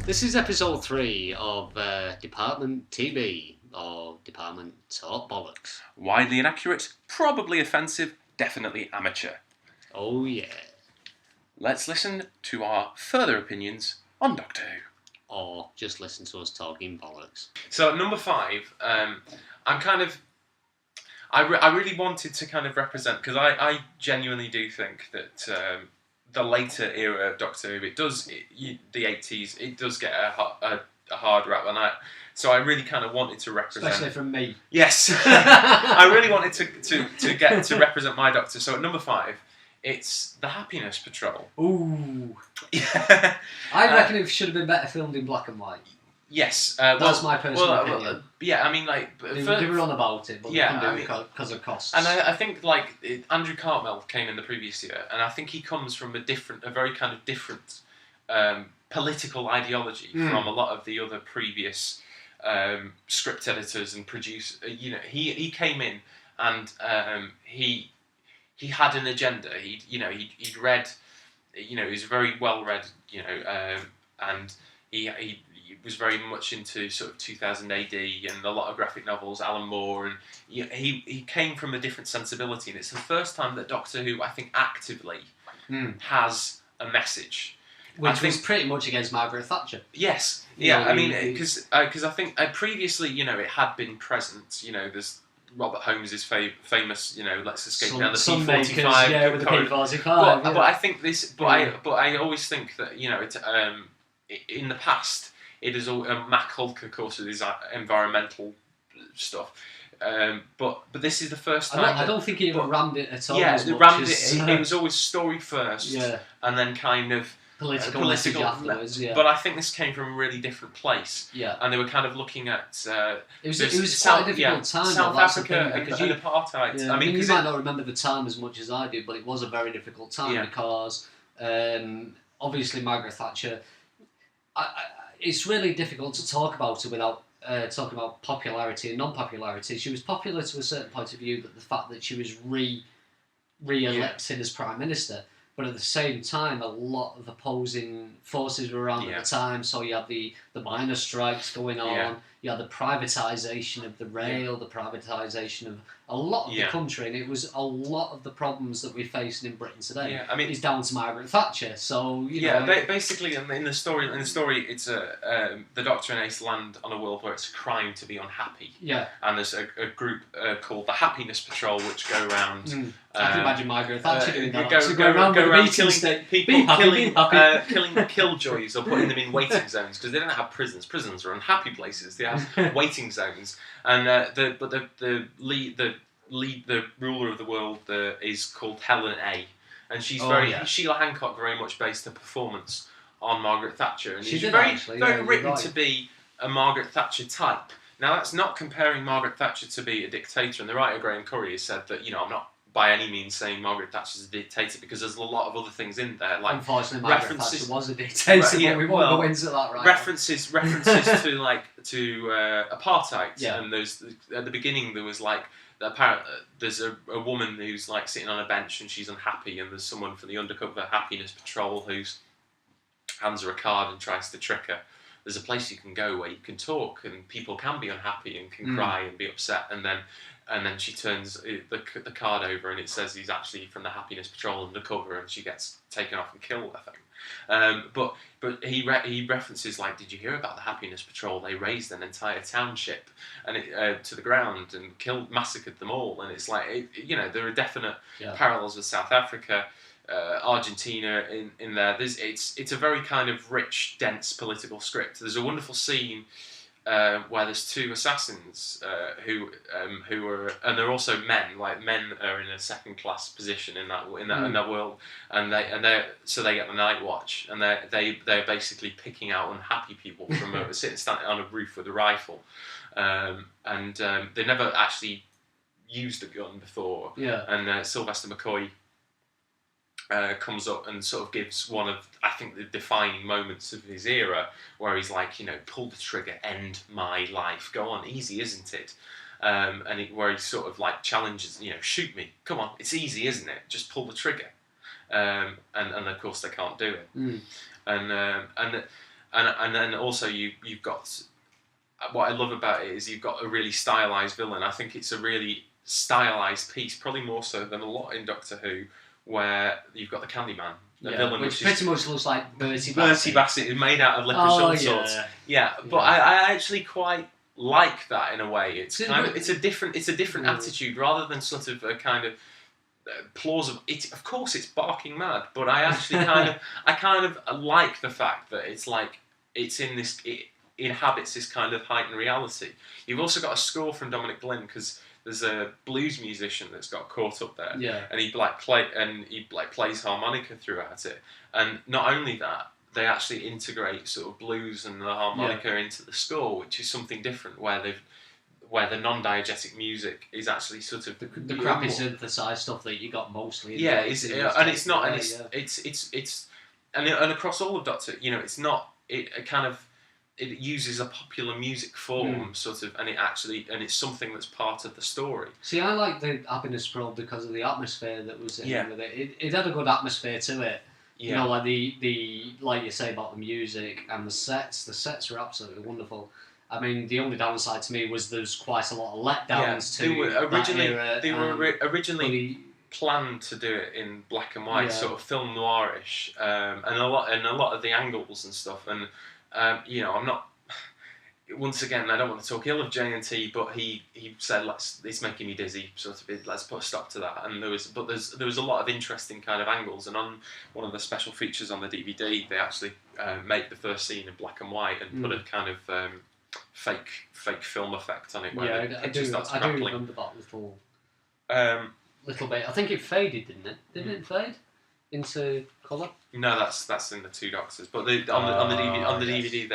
This is episode 3 of Department TB, or Department Talk Bollocks. Widely inaccurate, probably offensive, definitely amateur. Oh yeah. Let's listen to our further opinions on Doctor Who. Or just listen to us talking bollocks. So at number 5, I really wanted to kind of represent, because I genuinely do think that the later era of Doctor Who, the 80s, it does get a hard rap, so I really kind of wanted to represent... Especially from me. Yes! I really wanted to get to represent my Doctor. So at number 5, it's the Happiness Patrol. Ooh. Yeah. I reckon it should have been better filmed in black and white. Yes. That's my personal opinion. Yeah, I mean, like... They were on about it, but they couldn't do it because of costs. And I think, like, Andrew Cartmel came in the previous year, and I think he comes from a very kind of different political ideology from a lot of the other previous script editors and producers. He came in and he had an agenda. He'd read, he was very well read, and he was very much into sort of 2000 AD and a lot of graphic novels, Alan Moore, and he came from a different sensibility. And it's the first time that Doctor Who, I think, actively has a message. Which was pretty much against Margaret Thatcher. Yes, yeah. Because I think previously, it had been present. There's Robert Holmes's famous, let's escape down the P45. Yeah, with the P45. But I think this. But I always think that in the past, it is all Mac Hulke, of course, with his environmental stuff. But this is the first time. I don't think he ever rammed it at all. Yeah, as much rammed as, it. It was always story first, and then kind of political message afterwards. Yeah. But I think this came from a really different place. Yeah. And they were kind of looking at it was quite a difficult time. South Africa and apartheid. Yeah. You might not remember the time as much as I do, but it was a very difficult time because obviously Margaret Thatcher. It's really difficult to talk about her without talking about popularity and non-popularity. She was popular to a certain point of view, that the fact that she was re-elected as Prime Minister, but at the same time, a lot of opposing forces were around at the time. So you had the miners' strikes going on, you had the privatisation of the rail, the privatisation of a lot of the country, and it was a lot of the problems that we're facing in Britain today. Yeah, I mean, it's down to Margaret Thatcher. So basically, in the story, it's the Doctor and Ace land on a world where it's a crime to be unhappy. Yeah, and there's a group called the Happiness Patrol, which go around. I can imagine Margaret Thatcher doing that. Go around killing people, killing killjoys, or putting them in waiting zones, because they don't have prisons. Prisons are unhappy places. They have waiting zones, and the ruler of the world is called Helen A, and she's Sheila Hancock very much based her performance on Margaret Thatcher, and she's very written to be a Margaret Thatcher type. Now that's not comparing Margaret Thatcher to be a dictator, and the writer Graham Curry has said that I'm not by any means saying Margaret Thatcher's a dictator, because there's a lot of other things in there, like unfortunately Margaret Thatcher was a dictator, but we won't go into that right references to apartheid, and there's at the beginning there was like there's a woman who's like sitting on a bench and she's unhappy, and there's someone from the undercover Happiness Patrol who hands her a card and tries to trick her. There's a place you can go where you can talk and people can be unhappy and can cry and be upset, and then she turns the card over and it says he's actually from the Happiness Patrol undercover, and she gets taken off and killed, I think. But he references, like, did you hear about the Happiness Patrol? They razed an entire township and to the ground and massacred them all. And it's like, there are definite parallels with South Africa, Argentina in there. It's a very kind of rich, dense political script. There's a wonderful scene where there's two assassins who are, and they're also men. Like, men are in a second-class position in that world, and they get the night watch, and they're basically picking out unhappy people from standing on a roof with a rifle, and they never actually used a gun before. Yeah. And Sylvester McCoy comes up and sort of gives one of, I think, the defining moments of his era, where he's like, pull the trigger, end my life, go on, easy, isn't it? Where he sort of like challenges, shoot me, come on, it's easy, isn't it? Just pull the trigger. And of course they can't do it. And and then also you've got what I love about it is you've got a really stylized villain. I think it's a really stylized piece, probably more so than a lot in Doctor Who, where you've got the Candyman. The villain, which pretty much looks like Bertie Bassett. Bertie Bassett is made out of licorice all sorts. Yeah, but I actually quite like that in a way. It's it's a different attitude rather than sort of a kind of plausible. Of course it's barking mad, but I actually kind of like the fact that it's like it's in this. It inhabits this kind of heightened reality. You've also got a score from Dominic Glynn because there's a blues musician that's got caught up there, and he plays harmonica throughout it. And not only that, they actually integrate sort of blues and the harmonica into the score, which is something different, where the non-diegetic music is actually sort of the crappy synthesized stuff that you got mostly. And across all of Doctor, it's not it uses a popular music form, sort of, and it's something that's part of the story. See, I like the Happiness Probe because of the atmosphere that was in with it. It had a good atmosphere to it. You know, like the like you say about the music and the sets. The sets were absolutely wonderful. I mean, the only downside to me was there's quite a lot of letdowns to They were originally planned to do it in black and white, sort of film noirish, and a lot of the angles and stuff. And I'm not. Once again, I don't want to talk ill of JNT, but he said, it's making me dizzy, sort of. Let's put a stop to that. And there was a lot of interesting kind of angles. And on one of the special features on the DVD, they actually made the first scene in black and white and put a kind of fake film effect on it. Where I do remember that little bit. I think it faded, didn't it? Didn't it fade into colour? No, that's in the Two Doctors. But on the DVD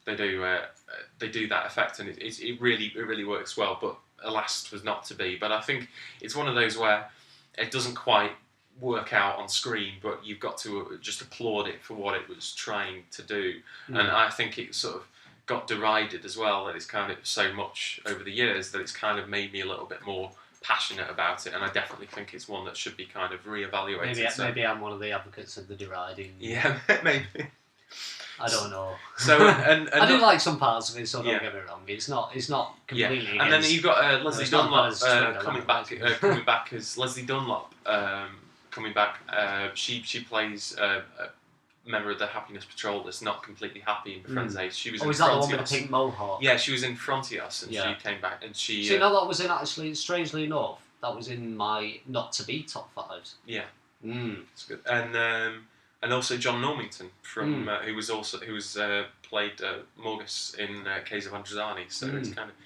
they do that effect, and it really works well. But alas, was not to be. But I think it's one of those where it doesn't quite work out on screen, but you've got to just applaud it for what it was trying to do. And I think it sort of got derided as well, that it's kind of so much over the years that it's kind of made me a little bit more passionate about it, and I definitely think it's one that should be kind of re-evaluated. Maybe I'm one of the advocates of the deriding. Yeah, maybe. I don't know. So I do like some parts of it, so don't get me wrong. It's not completely. And then you've got Leslie Dunlop coming back as Leslie Dunlop coming back. She plays a member of the Happiness Patrol that's not completely happy in Befriend's Age. She was in is that the one with the pink mohawk? Yeah, she was in Frontios, and she came back, and she... See, that was in, actually, strangely enough, that was in my not-to-be top 5s. Yeah. It's good. And also John Normington, from who played Morgus in Case of Androzani, so it's kind of...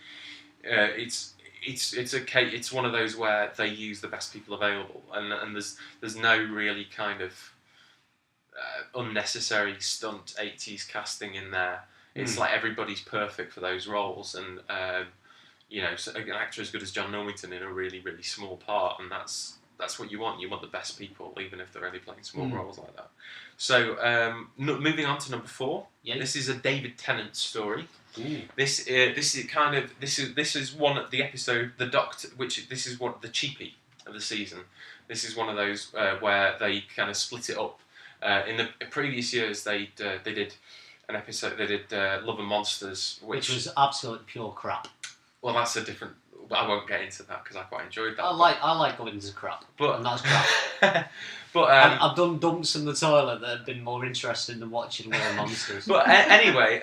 It's one of those where they use the best people available, and there's no really kind of unnecessary stunt 80s casting in there. It's like everybody's perfect for those roles, and so an actor as good as John Normington in a really, really small part, and that's what you want. You want the best people, even if they're only playing small roles like that. So moving on to number 4. This is a David Tennant story. This is one of the episode, the Doctor, this is what the cheapie of the season. This is one of those where they kind of split it up. In the previous years, they did an episode. They did Love and Monsters, which was absolute pure crap. Well, that's a different. I won't get into that because I quite enjoyed that. I like going into crap, and that's crap. But I've done dumps in the toilet that have been more interesting than watching Love and Monsters. But anyway,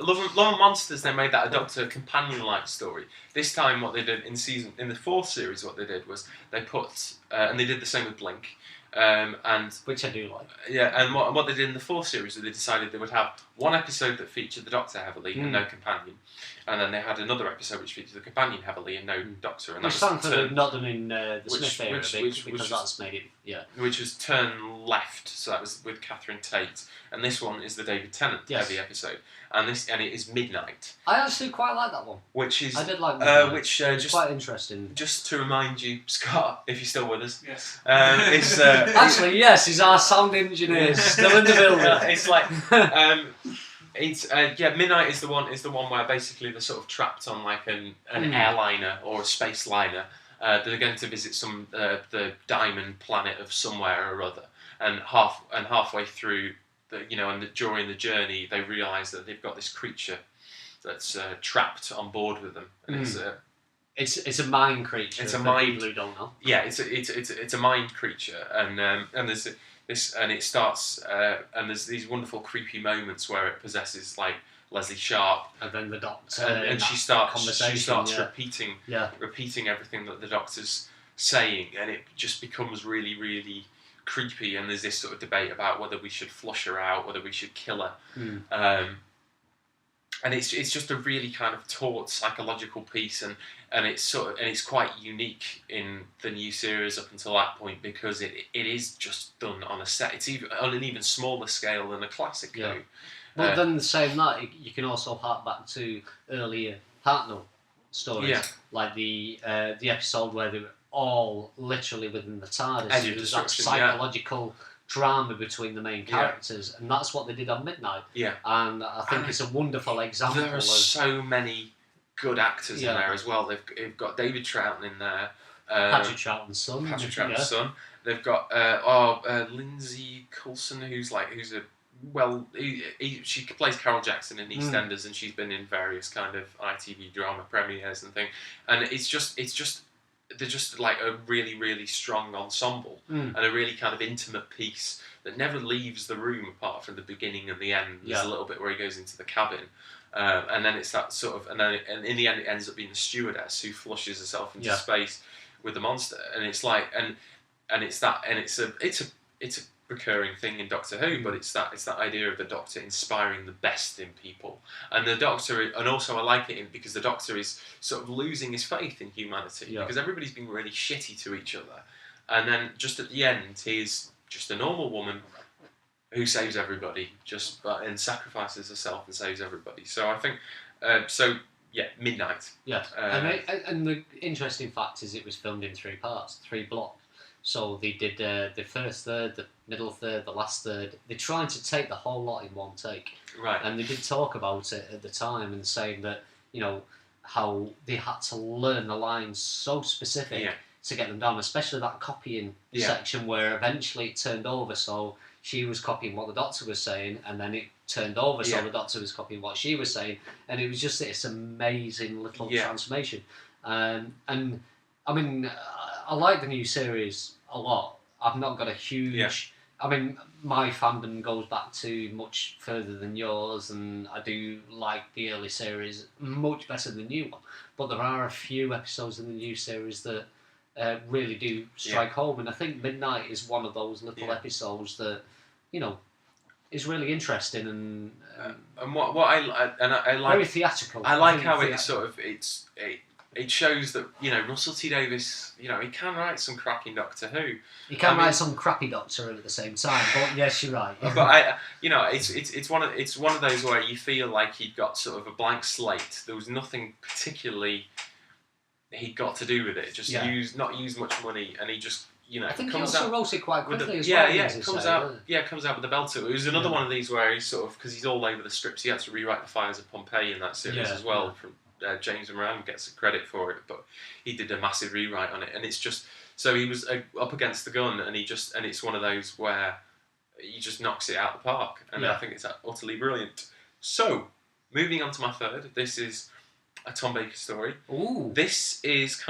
Love and Monsters, they made that a Doctor companion-like story. This time, what they did in the 4th series, what they did was they put, and they did the same with Blink. And which I do like. Yeah, and what they did in the 4th series, they decided they would have one episode that featured the Doctor heavily and no companion, and then they had another episode which featured the companion heavily and no Doctor. And which thankfully not done in the Smith era because that's made it which was Turn Left, so that was with Catherine Tate, and this one is the David Tennant heavy episode, and it is Midnight. I actually quite like that one. I did like Midnight. Which quite interesting. Just to remind you, Scott, if you're still with us, yes. Actually, yes, he's our sound engineer, still in the building. It's like Midnight is the one where basically they're sort of trapped on like an airliner or a space liner. They're going to visit the diamond planet of somewhere or other, and halfway through and during the journey they realise that they've got this creature that's trapped on board with them, and it's a mind creature. It's a for mind. People who don't know. Yeah, it's a mind creature, and there's this, and it starts, and there's these wonderful creepy moments where it possesses like Leslie Sharp, and then the doctor, and she starts repeating everything that the doctor's saying, and it just becomes really, really creepy. And there's this sort of debate about whether we should flush her out, whether we should kill her. And it's just a really kind of taut psychological piece, and it's quite unique in the new series up until that point, because it is just done on a set. It's even on an even smaller scale than a classic. Yeah. But then saying that, you can also hark back to earlier Hartnell stories, like the episode where they were all literally within the TARDIS. It was that psychological drama between the main characters, and that's what they did on Midnight. Yeah, and I think it's a wonderful example. There are so many good actors in there as well. They've got David Troughton in there, Patrick Troughton's son. They've got Lindsay Coulson, she plays Carol Jackson in EastEnders, and she's been in various kind of ITV drama premieres and things. And they're just like a really, really strong ensemble, and a really kind of intimate piece that never leaves the room apart from the beginning and the end. There's a little bit where he goes into the cabin, and then it's that sort of, and in the end it ends up being the stewardess who flushes herself into space with the monster, and it's like, and it's a recurring thing in Doctor Who, but it's that idea of the Doctor inspiring the best in people, and the Doctor, and also I like it because the Doctor is sort of losing his faith in humanity, because everybody's been really shitty to each other, and then just at the end he's just a normal woman who saves everybody, and sacrifices herself and saves everybody. So I think Midnight. Yeah, and the interesting fact is it was filmed in 3 parts, 3 blocks. So they did the first third, the middle third, the last third. They're trying to take the whole lot in one take. Right. And they did talk about it at the time, and saying that, how they had to learn the lines so specific to get them down, especially that copying section where eventually it turned over, so she was copying what the Doctor was saying, and then it turned over, so the Doctor was copying what she was saying, and it was just this amazing little transformation. And I mean, I like the new series a lot. I've not got a huge... I mean, my fandom goes back to much further than yours, and I do like the early series much better than the new one. But there are a few episodes in the new series that really do strike home, and I think Midnight is one of those little episodes that, is really interesting and what I like, very theatrical. I like how it sort of it shows that Russell T Davies, he can write some cracking Doctor Who. He can write some crappy Doctor Who at the same time. But yes, you're right. But it's one of those where you feel like he'd got sort of a blank slate. There was nothing particularly he got to do with it. Just not use much money, and he just I think he also wrote it quite quickly as well. It comes out with the belter. It was another one of these where he's sort of, because he's all over the scripts. He had to rewrite the Fires of Pompeii in that series as well. From James Moran gets credit for it, but he did a massive rewrite on it, and it's just so he was up against the gun, and it's one of those where he just knocks it out the park, and I think it's utterly brilliant. So, moving on to my third, this is a Tom Baker story. Ooh. This is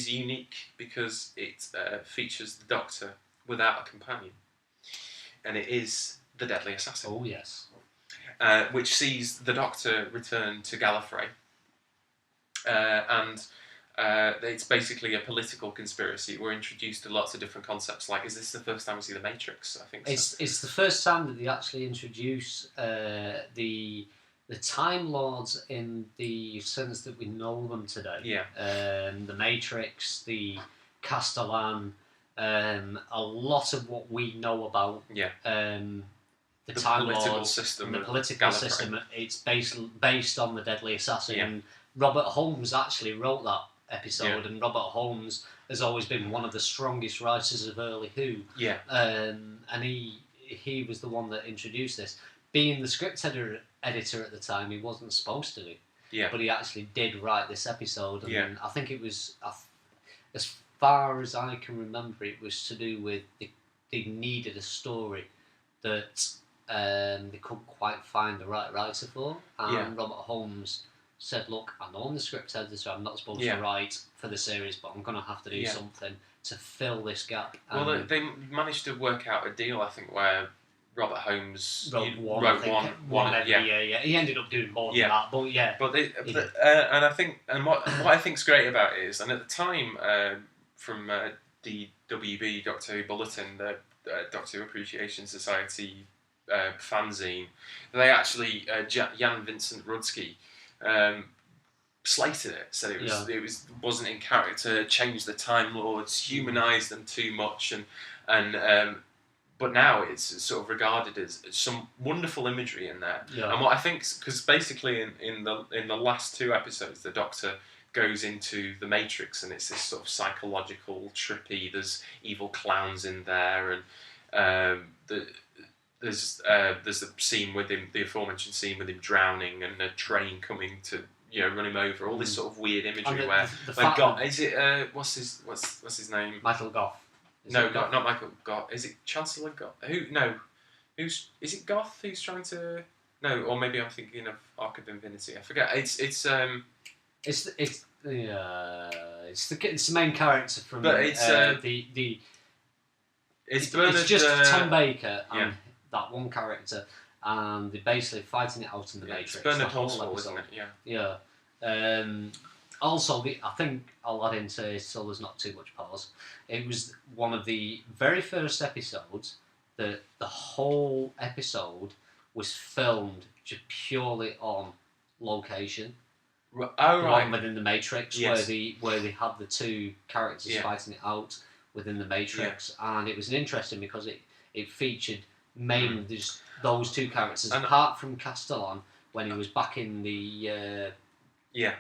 unique because it features the Doctor without a companion, and it is The Deadly Assassin. Oh yes. Which sees the Doctor return to Gallifrey. And it's basically a political conspiracy. We're introduced to lots of different concepts. Like, is this the first time we see the Matrix? I think so. It's the first time that they actually introduce the Time Lords in the sense that we know them today. Yeah. The Matrix, the Castellan, a lot of what we know about. Yeah. The Time political Lords, system. The political system. It's based on the Deadly Assassin. And Robert Holmes actually wrote that episode, and Robert Holmes has always been one of the strongest writers of early Who. Yeah. And he was the one that introduced this. Being the script editor at the time, he wasn't supposed to do. Yeah. But he actually did write this episode, and I think it was, as far as I can remember, it was to do with they needed a story that they couldn't quite find the right writer for, and Robert Holmes said, "Look, I know I'm the script editor, so I'm not supposed to write for the series, but I'm going to have to do something to fill this gap." Well, they managed to work out a deal, I think, where Robert Holmes wrote one every year. Yeah, he ended up doing more than that, but and I think, and what I think's great about it is, and at the time, from DWB Doctor Who Bulletin, the Doctor Who Appreciation Society fanzine, they actually Jan Vincent Rudsky slated it, said it wasn't in character, changed the Time Lords, humanised them too much, and but now it's sort of regarded as some wonderful imagery in there. And what I think, because basically in the last 2 episodes, the Doctor goes into the Matrix, and it's this sort of psychological, trippy. There's evil clowns in there, and there's the scene with him, the aforementioned scene with him drowning, and a train coming to run him over. All this sort of weird imagery is it what's his name? Michael Gough. Not Michael Gough. Is it Chancellor Gough? Is it Gough who's trying to? No, or maybe I'm thinking of Arc of Infinity. I forget. It's the main character from. But it's it's just Tom Baker and that one character, and they're basically fighting it out in the Matrix. It's Bernard Horsfall, isn't it? Yeah. Also, I think I'll add into it so there's not too much pause. It was one of the very first episodes that the whole episode was filmed just purely on location. Right. Within the Matrix, where they had the 2 characters fighting it out within the Matrix, and it was interesting because it featured mainly just those 2 characters, apart from Castellan when he was back in the. I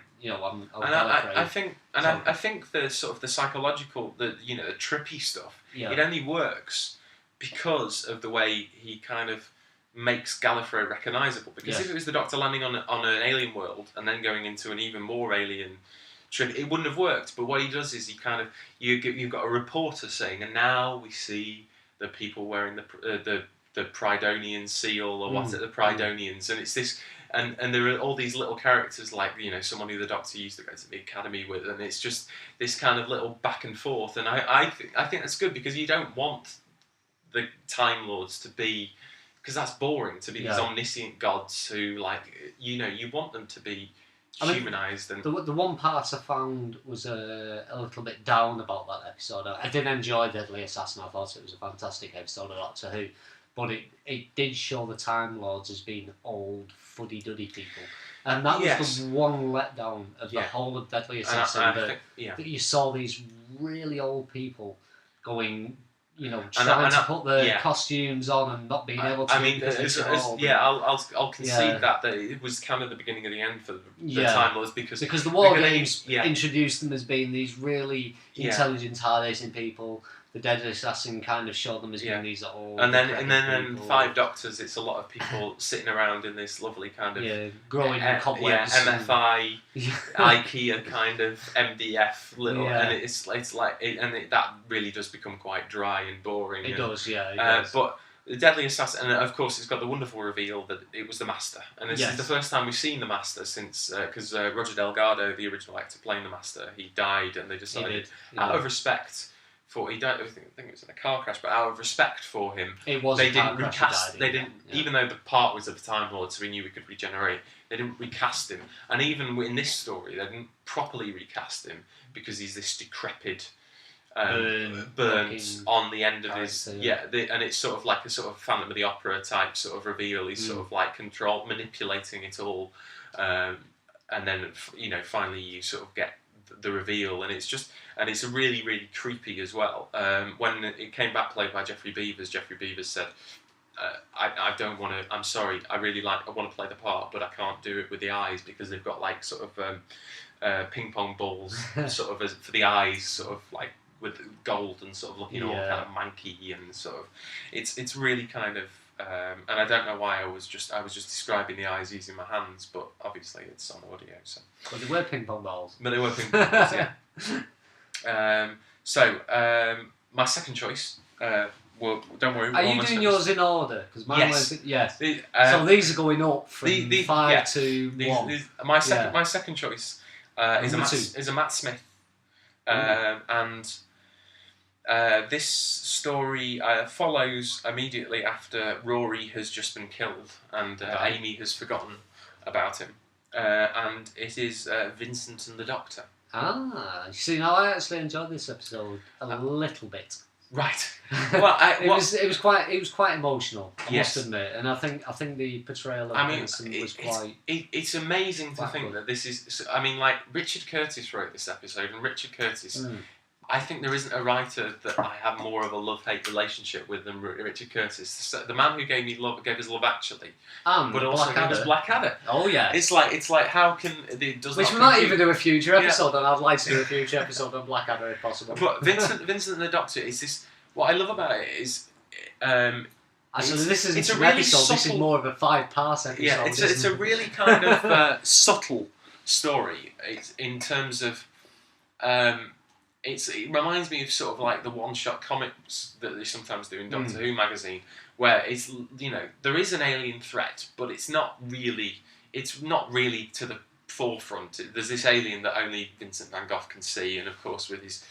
think the sort of the psychological, the trippy stuff. It only works because of the way he kind of makes Gallifrey recognisable. Because if it was the Doctor landing on an alien world and then going into an even more alien trip, it wouldn't have worked. But what he does is he kind of you've got a reporter saying, and now we see the people wearing the Pridonian seal or what's it, the Pridonians, and it's this. And there are all these little characters like someone who the Doctor used to go to the academy with, and it's just this kind of little back and forth. And I think that's good because you don't want the Time Lords to be, because that's boring, to be these omniscient gods who you want them to be humanised. And the one part I found was a little bit down about that episode. I did enjoy Deadly Assassin. I thought it was a fantastic episode of Doctor Who. But it did show the Time Lords as being old, fuddy-duddy people. And that was the one letdown of the whole of Deadly Assassin, that you saw these really old people going, trying to put the costumes on and not being able to. I'll concede that it was kind of the beginning of the end for the Time Lords because the War Games introduced them as being these really intelligent, hard-hitting people. The Deadly Assassin kind of showed them as being these old. And then 5 Doctors, it's a lot of people sitting around in this lovely kind of growing cobwebs, MFI, IKEA kind of MDF little, and it's like that really does become quite dry and boring. It does. But the Deadly Assassin, and of course, it's got the wonderful reveal that it was the Master, and this is the first time we've seen the Master since because Roger Delgado, the original actor playing the Master, he died, and they decided out of respect. He died. I think it was in a car crash, but out of respect for him, they didn't recast. They didn't, even though the part was of the Time Lord, so we knew we could regenerate. They didn't recast him, and even in this story, they didn't properly recast him because he's this decrepit, burnt on the end of his and it's sort of like a sort of Phantom of the Opera type sort of reveal. He's sort of like manipulating it all, and then finally you sort of get the reveal, and it's a really, really creepy as well. When it came back played by Geoffrey Beevers said, I don't want to, I'm sorry, I want to play the part, but I can't do it with the eyes because they've got like sort of ping pong balls sort of for the eyes, sort of like with gold and sort of looking all kind of manky and sort of, it's really kind of, and I don't know why I was just describing the eyes using my hands, but obviously it's on audio. So. But they were ping pong balls. Yeah. My second choice Well, don't worry. Are you doing yours in order? Because mine was yes. So these are going up from 5 to 1. My second choice is a Matt Smith, and this story follows immediately after Rory has just been killed and Amy has forgotten about him, and it is Vincent and the Doctor. You see, now I actually enjoyed this episode a little bit. Right. Well, it was quite emotional, I must admit, and I think the portrayal of Vincent was quite. It's amazing to think that this is. I mean, like Richard Curtis wrote this episode, and Richard Curtis. I think there isn't a writer that I have more of a love-hate relationship with than Richard Curtis. The man who gave us Love Actually, but also gave us Blackadder. Oh yeah. It's like how can which we might even do a future episode on. I'd like to do a future episode on Blackadder if possible. But Vincent and the Doctor is this. What I love about it is. Actually, this isn't an episode. Subtle, this is more of a 5-part episode. Yeah, it's a really kind of subtle story. It's in terms of. It reminds me of sort of like the one-shot comics that they sometimes do in Doctor Who magazine, where it's there is an alien threat, but it's not really to the forefront. There's this alien that only Vincent van Gogh can see, and of course with his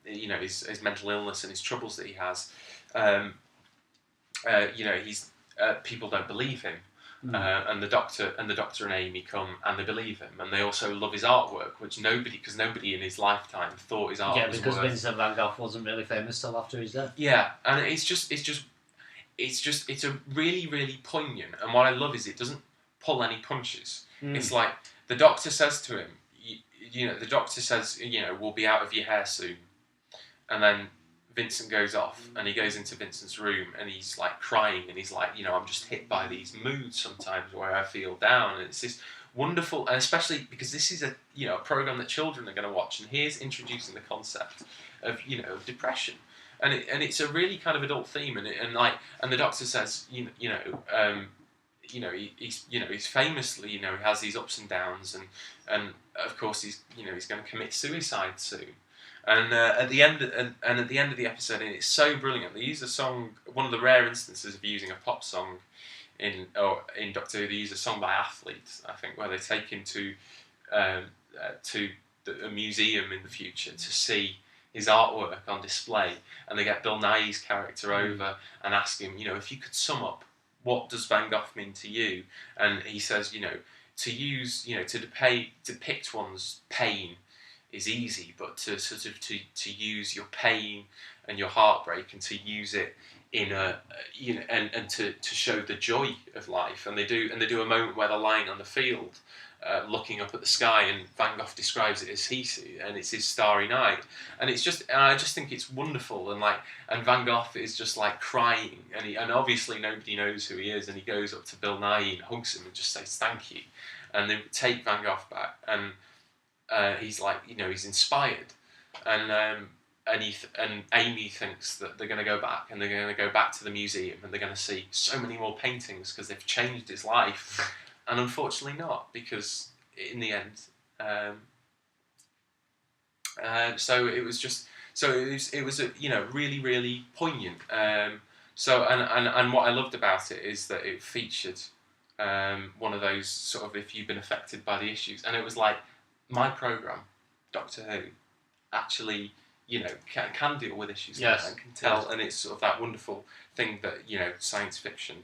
his mental illness and his troubles that he has, he's people don't believe him. And the Doctor and Amy come and they believe him, and they also love his artwork, which nobody in his lifetime thought his art was because worth. Vincent van Gogh wasn't really famous till after his death. Yeah, and it's a really, really poignant, and what I love is it doesn't pull any punches. It's like the Doctor says to him, we'll be out of your hair soon, and then Vincent goes off and he goes into Vincent's room and he's like crying and he's like, I'm just hit by these moods sometimes where I feel down, and it's this wonderful, and especially because this is a program that children are going to watch, and here's introducing the concept of depression, and it's a really kind of adult theme, and the Doctor says he's famously he has these ups and downs, and of course he's going to commit suicide soon. And at the end of the episode, and it's so brilliant. They use a song, one of the rare instances of using a pop song in Doctor Who. They use a song by athletes, I think, where they take him to a museum in the future to see his artwork on display, and they get Bill Nighy's character over and ask him, if you could sum up what does Van Gogh mean to you, and he says, to use, to depict one's pain is easy, but to sort of to use your pain and your heartbreak and to use it in a and to show the joy of life, and they do a moment where they're lying on the field looking up at the sky, and Van Gogh describes it as and it's his starry night, and I just think it's wonderful, and Van Gogh is just like crying, and obviously nobody knows who he is, and he goes up to Bill Nighy and hugs him and just says thank you, and they take Van Gogh back, and he's like, he's inspired, and Amy thinks that they're going to go back, and they're going to go back to the museum, and they're going to see so many more paintings because they've changed his life, and unfortunately not, because in the end, it was really, really poignant. And what I loved about it is that it featured one of those sort of, if you've been affected by the issues, and it was like, my programme, Doctor Who, actually, can deal with issues like that and can tell, and it's sort of that wonderful thing that, science fiction,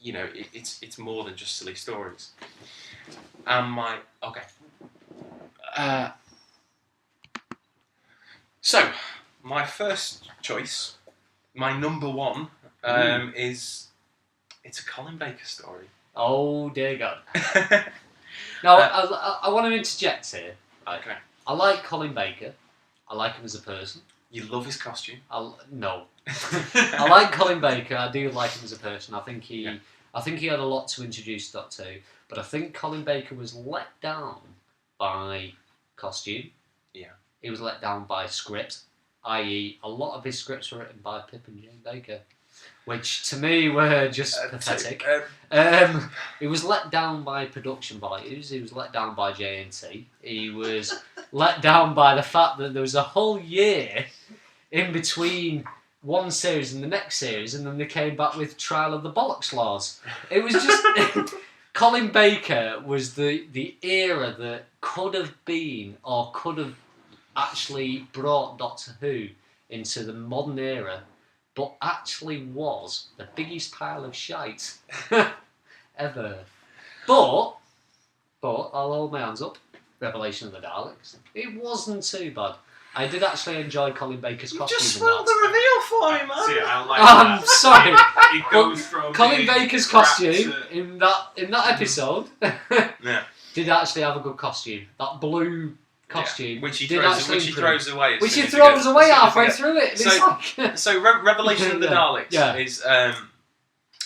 it's more than just silly stories. And so, my first choice, my number one, is, it's a Colin Baker story. Oh dear God. Now, I want to interject here. Okay. I like Colin Baker. I like him as a person. You love his costume? No. I like Colin Baker. I do like him as a person. I think he had a lot to introduce Doctor Who, but I think Colin Baker was let down by costume. Yeah. He was let down by script, i.e. a lot of his scripts were written by Pip and Jane Baker, which to me were just pathetic. He was let down by production values. He was let down by JNT. He was let down by the fact that there was a whole year in between one series and the next series, and then they came back with Trial of the Bollocks Laws. It was just Colin Baker was the era that could have been or could have actually brought Doctor Who into the modern era, but actually was the biggest pile of shite ever. But I'll hold my hands up. Revelation of the Daleks. It wasn't too bad. I did actually enjoy Colin Baker's costume. Just spoiled the reveal for him, man. See, I like I'm that. sorry. It goes from Colin Baker's costume to... in that episode Yeah. did actually have a good costume. That blue costume, which he did throws, actually which he improve. throws away. Which he as throws soon away as he halfway gets- through it. And So- it's like, So Revelation of the Yeah. Daleks Yeah. is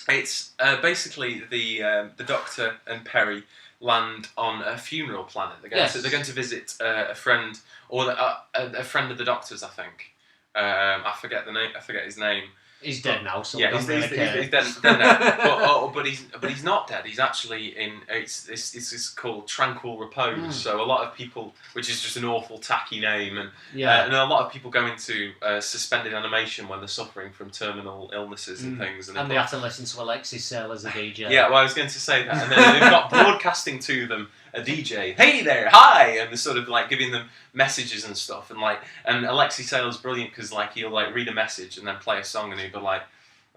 it's basically the Doctor and Perry land on a funeral planet. They're going to visit a friend or a friend of the Doctor's, I think. I forget the name. I forget his name. he's dead now, so Yeah, we he's don't really care. dead now. but he's not dead. He's actually in. It's called Tranquil Repose. So a lot of people, which is just an awful tacky name, and Yeah. and a lot of people go into suspended animation when they're suffering from terminal illnesses and things. And they have to listen to Alexis Sale as a DJ. Yeah, well, I was going to say that. And then they've got broadcasting to them a DJ. Hey there, hi, and they're sort of like giving them messages and stuff. And Alexi Sale's brilliant because like he'll like read a message and then play a song, and he'll be like,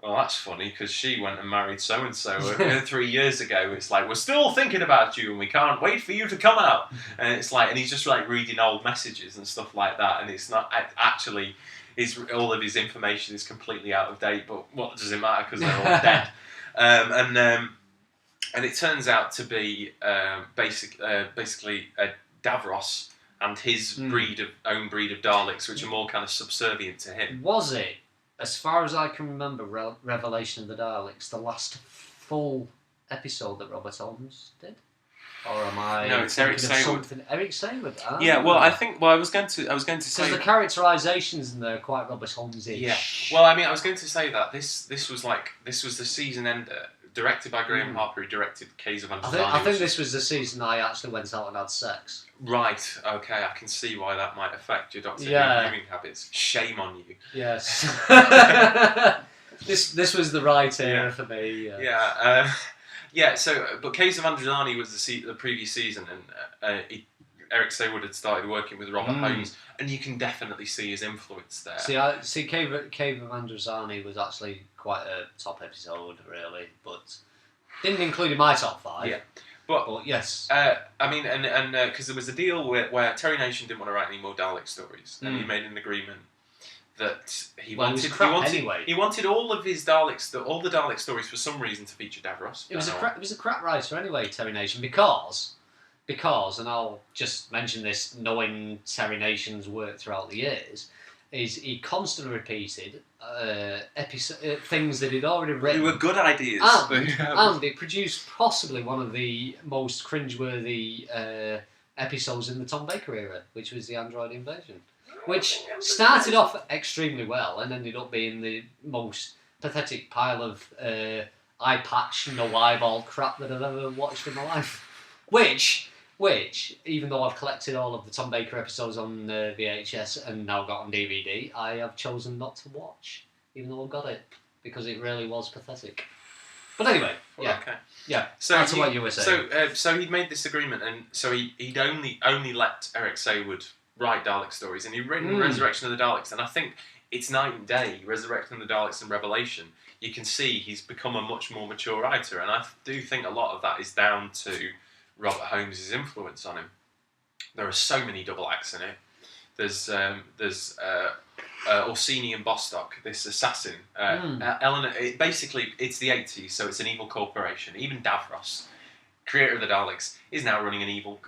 "Oh, that's funny because she went and married so and so 3 years ago." It's like, "We're still thinking about you and we can't wait for you to come out." And it's like, and he's just like reading old messages and stuff like that. And it's not actually. All of his information is completely out of date, but what does it matter because they're all dead? And it turns out to be basically Davros and his own breed of Daleks, which are more kind of subservient to him. Was it, as far as I can remember, Revelation of the Daleks, the last full episode that Robert Holmes did? Or am I? No, it's Eric Saywood. Eric Saywood. Ah. Yeah, well, I think. Well, I was going to say because the characterisations in there are quite Robert Holmes-ish. Yeah. Well, I mean, I was going to say that this was the season ender, directed by Graham Harper, who directed Caves of Androzani. I think this was the season I actually went out and had sex. Right. Okay, I can see why that might affect your Doctor Who viewing habits. Shame on you. Yes. This was the right era for me. Yeah. So, but Caves of Androzani was the previous season, and Eric Saywood had started working with Robert Holmes, and you can definitely see his influence there. See, Cave of Androzani was actually quite a top episode, really, but didn't include in my top 5. Yeah, but yes. I mean, and because there was a deal where Terry Nation didn't want to write any more Dalek stories, and he made an agreement that he wanted all of his Daleks, all the Dalek stories for some reason to feature Davros. It was a crap writer anyway, Terry Nation, because, and I'll just mention this, knowing Terry Nation's work throughout the years, is he constantly repeated things that he'd already written. They were good ideas. And it produced possibly one of the most cringeworthy episodes in the Tom Baker era, which was the Android Invasion. Which started off extremely well and ended up being the most pathetic pile of eye patch, no eyeball crap that I've ever watched in my life. Which, even though I've collected all of the Tom Baker episodes on VHS and now got on DVD, I have chosen not to watch, even though I've got it, because it really was pathetic. But anyway, yeah. Okay. Yeah, so that's what you were saying. So he'd made this agreement, and so he'd only let Eric Saywood write Dalek stories, and he'd written Resurrection of the Daleks, and I think it's night and day, Resurrection of the Daleks and Revelation. You can see he's become a much more mature writer, and I do think a lot of that is down to Robert Holmes' influence on him. There are so many double acts in it. There's Orsini and Bostock, this assassin. Eleanor. Basically, it's the 80s, so it's an evil corporation. Even Davros, creator of the Daleks, is now running an evil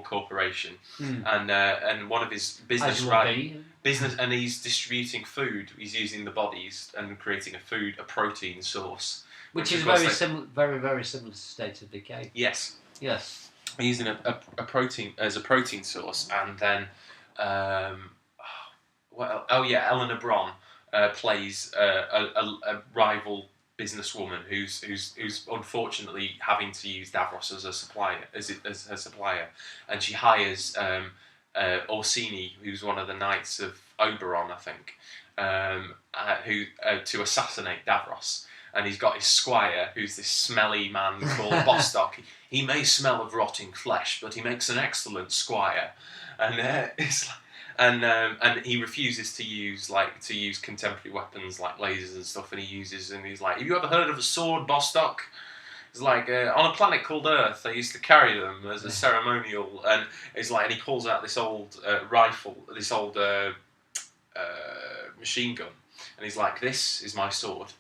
corporation, and one of his business, and he's distributing food. He's using the bodies and creating a protein source, which is very very similar to State of Decay. Yes. Using a protein as a protein source, and then Eleanor Bron plays a rival businesswoman who's unfortunately having to use Davros as her supplier, and she hires Orsini, who's one of the knights of Oberon, I think, who to assassinate Davros. And he's got his squire, who's this smelly man called Bostock. He may smell of rotting flesh, but he makes an excellent squire. And and he refuses to use contemporary weapons like lasers and stuff. And he's like, "Have you ever heard of a sword, Bostock?" It's like on a planet called Earth, they used to carry them as a ceremonial. And it's like, and he pulls out this old rifle, this old machine gun, and he's like, "This is my sword."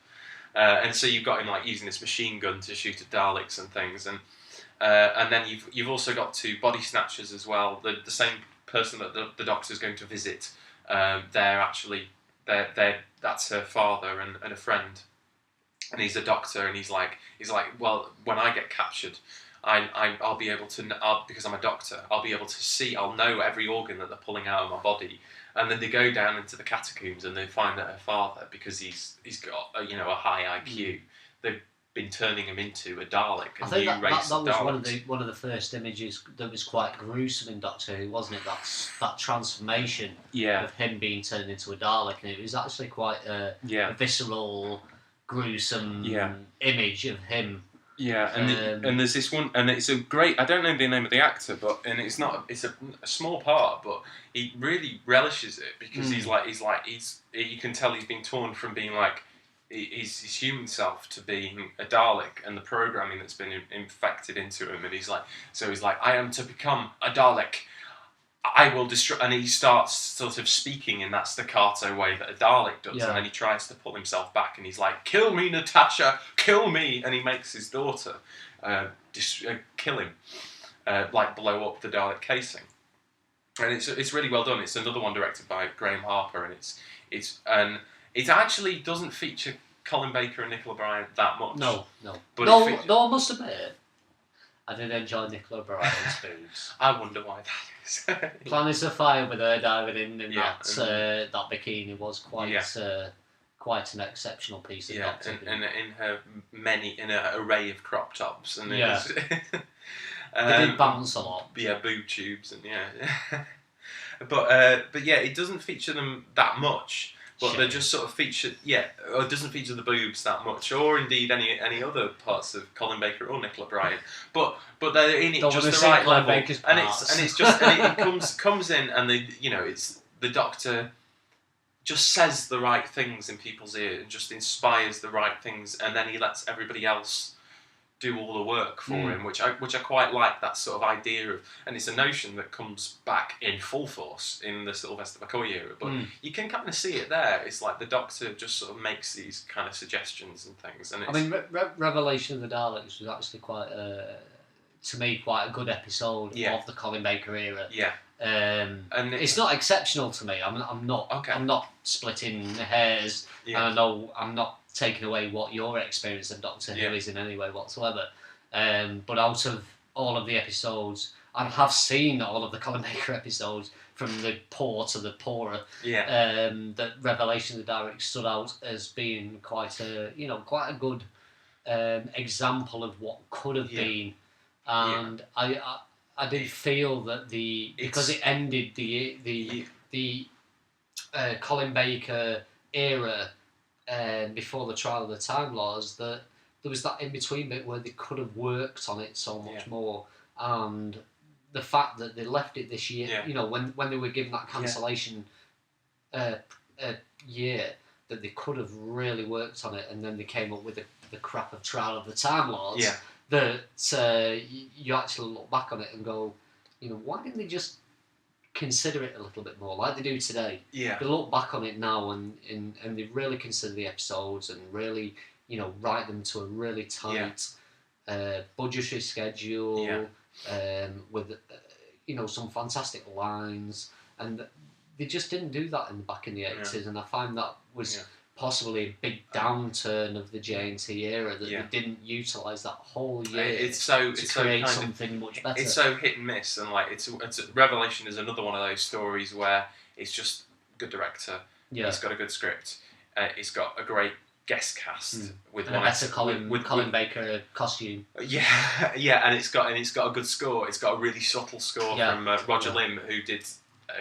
And so you've got him like using this machine gun to shoot at Daleks and things, and then you've also got two body snatchers as well. The same person that the Doctor's going to visit, that's her father and a friend, and he's a doctor, and he's like, well, when I get captured, I'll be able to, because I'm a doctor, I'll be able to see, I'll know every organ that they're pulling out of my body. And then they go down into the catacombs and they find that her father, because he's got a high IQ, they've been turning him into a Dalek, a new race of Daleks. That was one of the first images that was quite gruesome in Doctor Who, wasn't it? That transformation of him being turned into a Dalek, and it was actually quite a visceral, gruesome image of him. Yeah, and there's this one, and it's a great. I don't know the name of the actor, it's a small part, but he really relishes it because he's you can tell he's been torn from being like his human self to being a Dalek, and the programming that's been infected into him, and he's like, I am to become a Dalek. I will destroy, and he starts sort of speaking in that staccato way that a Dalek does, and then he tries to pull himself back, and he's like, "Kill me, Natasha, kill me!" And he makes his daughter kill him, blow up the Dalek casing, and it's really well done. It's another one directed by Graham Harper, and it actually doesn't feature Colin Baker and Nicola Bryant that much. No. But I must admit, I did enjoy Nicola Bryant's boobs. I wonder why that is. Planets of Fire with her diving in that bikini was quite an exceptional piece of Doctor Who. And in her array of crop tops, and they did bounce a lot. Yeah, boob tubes and but it doesn't feature them that much. But they just sort of feature, or it doesn't feature the boobs that much, or indeed any other parts of Colin Baker or Nicola Bryant. But they're in it just the right level, and it comes in, and it's the Doctor just says the right things in people's ear and just inspires the right things, and then he lets everybody else do all the work for him, which I quite like, that sort of idea of, and it's a notion that comes back in full force in the Sylvester McCoy era, but you can kind of see it there. It's like the Doctor just sort of makes these kind of suggestions and things. And Revelation of the Daleks was actually quite a good episode of the Colin Baker era. Yeah. And it's not exceptional to me. I'm not splitting hairs, and I know I'm not taking away what your experience of Doctor Who is in any way whatsoever. But out of all of the episodes, I have seen all of the Colin Baker episodes, from the poor to the poorer. That Revelation of the Daleks stood out as being quite a good example of what could have been, and I did feel that because it ended the Colin Baker era before the trial of the Time Lords, that there was that in between bit where they could have worked on it so much more, and the fact that they left it this year, when they were given that cancellation year, that they could have really worked on it, and then they came up with the crap of Trial of the Time Lords. That you actually look back on it and go, why didn't they just consider it a little bit more like they do today? They look back on it now and they really consider the episodes and really, write them to a really tight budgetary schedule with some fantastic lines, and they just didn't do that back in the 80s, and I find that was possibly a big downturn of the JNT era, that they didn't utilise that whole year to create something much better. It's so hit and miss, and Revelation is another one of those stories where it's just good director, it's got a good script, it's got a great guest cast with and a better Colin Baker costume. And it's got a good score. It's got a really subtle score from Roger Lim, who did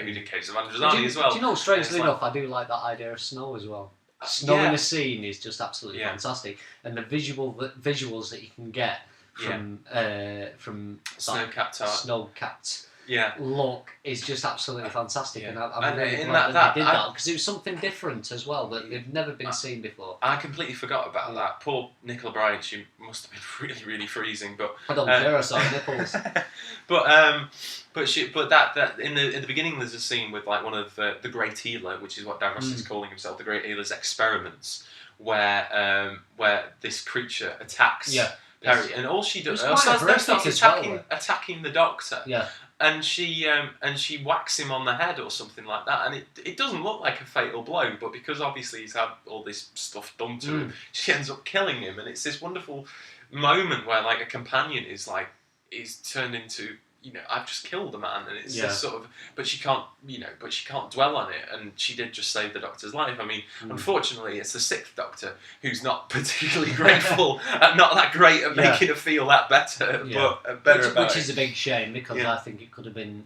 who did Caves of Androzani as well. Do you know, strangely enough, I do like that idea of snow as well. Snow in a scene is just absolutely fantastic, and the visuals that you can get from snow-capped look is just absolutely fantastic, and I'm really glad that they did that, because it was something different as well that they've never been seen before. I completely forgot about that. Poor Nicola Bryant, she must have been really, really freezing. But I don't care, I saw nipples. but that in the beginning there's a scene with like one of the Great Healer, which is what Davros is calling himself, the Great Healer's experiments, where this creature attacks Perry, and all she does starts attacking the Doctor. Yeah. And she whacks him on the head or something like that, and it doesn't look like a fatal blow, but because obviously he's had all this stuff done to him, she ends up killing him, and it's this wonderful moment where like a companion is turned into, I've just killed a man, and it's just sort of, but she can't dwell on it, and she did just save the Doctor's life. I mean, unfortunately, it's the sixth Doctor who's not particularly grateful and not that great at making her feel that better, but better about which is a big shame, because I think it could have been,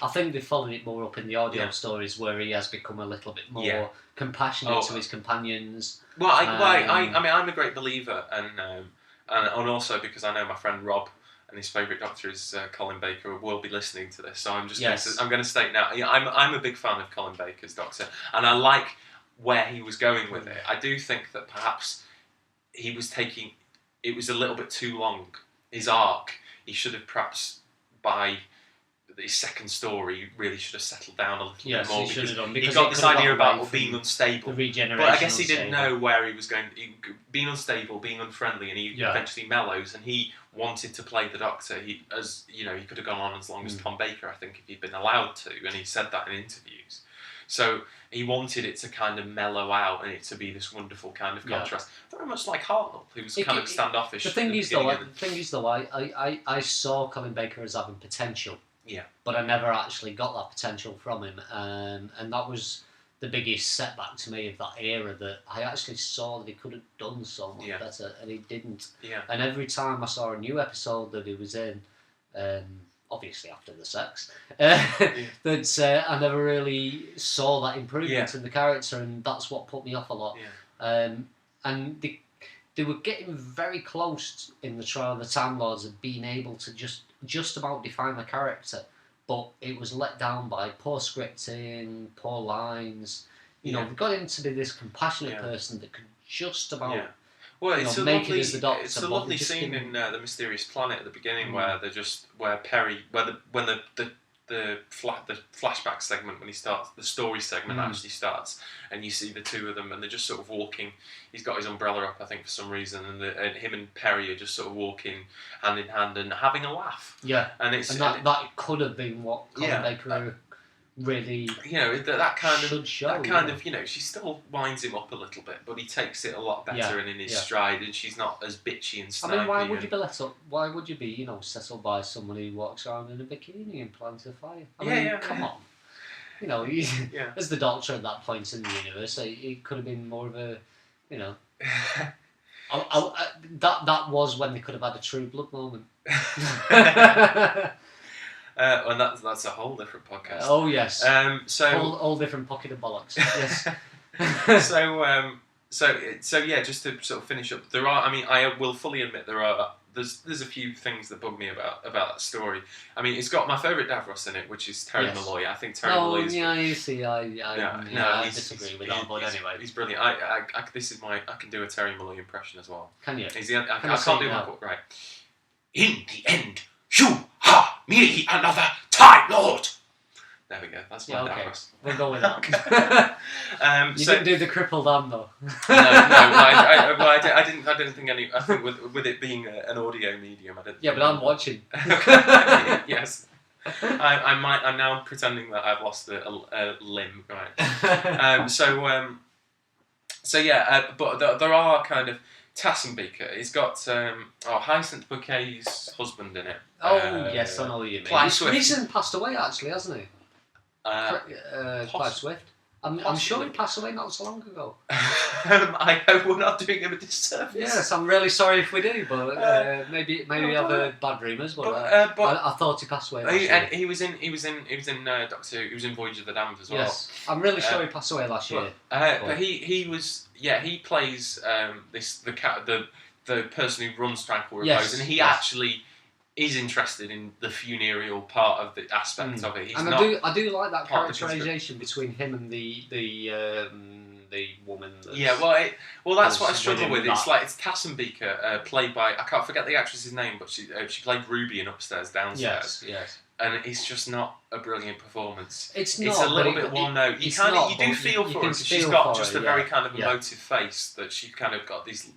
I think they followed it more up in the audio stories where he has become a little bit more compassionate to his companions. Well, I'm a great believer, and also because I know my friend Rob, and his favourite Doctor is Colin Baker, will be listening to this. So I'm just going to state now, I'm a big fan of Colin Baker's Doctor, and I like where he was going with it. I do think that perhaps he was taking, it was a little bit too long. His arc, he should have perhaps by his second story really should have settled down a little bit more, because he got this idea about being unstable. But I guess he didn't know where he was going. Being unstable, being unfriendly, and he eventually mellows. And he wanted to play the Doctor. He could have gone on as long as Tom Baker, I think, if he'd been allowed to, and he said that in interviews. So he wanted it to kind of mellow out and it to be this wonderful kind of contrast, very much like Hartnell, who was kind of standoffish. The thing is, though, I saw Colin Baker as having potential. Yeah. But I never actually got that potential from him, and that was the biggest setback to me of that era, that I actually saw that he could have done so much better, and he didn't. Yeah. And every time I saw a new episode that he was in, obviously after the sex, that I never really saw that improvement in the character, and that's what put me off a lot. Yeah. And they were getting very close in the Trial of the Time Lords of being able to just about define the character, but it was let down by poor scripting, poor lines. They got him to be this compassionate person that could just about make it as the Doctor. It's a lovely scene in The Mysterious Planet at the beginning where Perry, when the flashback segment, when he starts, the story segment actually starts, and you see the two of them, and they're just sort of walking. He's got his umbrella up, I think, for some reason, and him and Perry are just sort of walking hand in hand and having a laugh. Yeah, and that could have been what Colin Baker really that kind should show. That kind of she still winds him up a little bit, but he takes it a lot better and in his stride, and she's not as bitchy and snipey. I mean, why would you be let up? Why would you be settled by someone who walks around in a bikini and plants a fire? I mean, come on. As the Doctor at that point in the universe, it could have been more of a that was when they could have had a True Blood moment. And that's a whole different podcast. Oh yes. So all different pocket of bollocks. Yes. So yeah, just to sort of finish up, there are. I mean, I will fully admit there's a few things that bug me about that story. I mean, it's got my favourite Davros in it, which is Terry Malloy. I think Terry Malloy is... you see, I disagree with that, but anyway. He's brilliant. I can do a Terry Malloy impression as well. Can you? I can't do my book, right. In the end, you are merely another Time Lord. There we go. That's my Davros. We'll go with that. You didn't do the crippled arm though. No. I didn't think any. I think with it being an audio medium, I didn't. Yeah, but I'm watching. Yes. I'm now pretending that I've lost a limb. Right. So yeah. But there are kind of Tassenbeaker. He's got Hyacinth Bouquet's husband in it. Oh yes, I know what you mean. He's recently passed away, actually, hasn't he? Clive Swift. I'm sure he passed away not so long ago. I hope we're not doing him a disservice. Yes, I'm really sorry if we do, but maybe I've heard bad rumours. But I thought he passed away last year. And he was in Doctor Who. He was in Voyage of the Damned as well. Yes, I'm really sure he passed away last year. But he plays the person who runs Tranquil Repose, and he actually is interested in the funereal part of the aspect of it. I do like that characterisation between him and the woman. That's what I struggle with. It's like it's Tassenbeaker, played by, I can't forget the actress's name, but she played Ruby in Upstairs Downstairs. Yes. And it's just not a brilliant performance. It's a little bit one note. You do feel for her because she's got just a very kind of emotive face that she kind of got these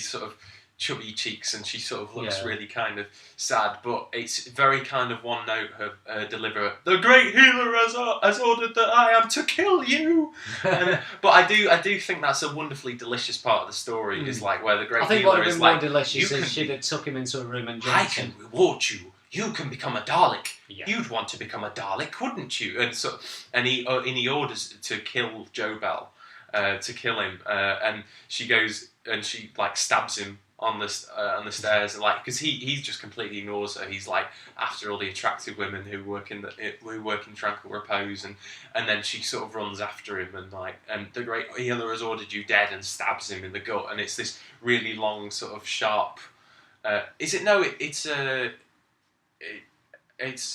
sort of chubby cheeks, and she sort of looks really kind of sad, but it's very kind of one note. Her deliver, the great healer has ordered that I am to kill you. But I do think that's a wonderfully delicious part of the story. Is like where the great healer is like, more delicious if she'd have took him into a room and I can reward you. You can become a Dalek. Yeah. You'd want to become a Dalek, wouldn't you? And he orders to kill Joe Bell, to kill him, and she goes and she like stabs him on the stairs, like because he just completely ignores her. He's like after all the attractive women who work in Tranquil Repose, and then she sort of runs after him and the great healer has ordered you dead and stabs him in the gut, and it's this really long sort of sharp. It's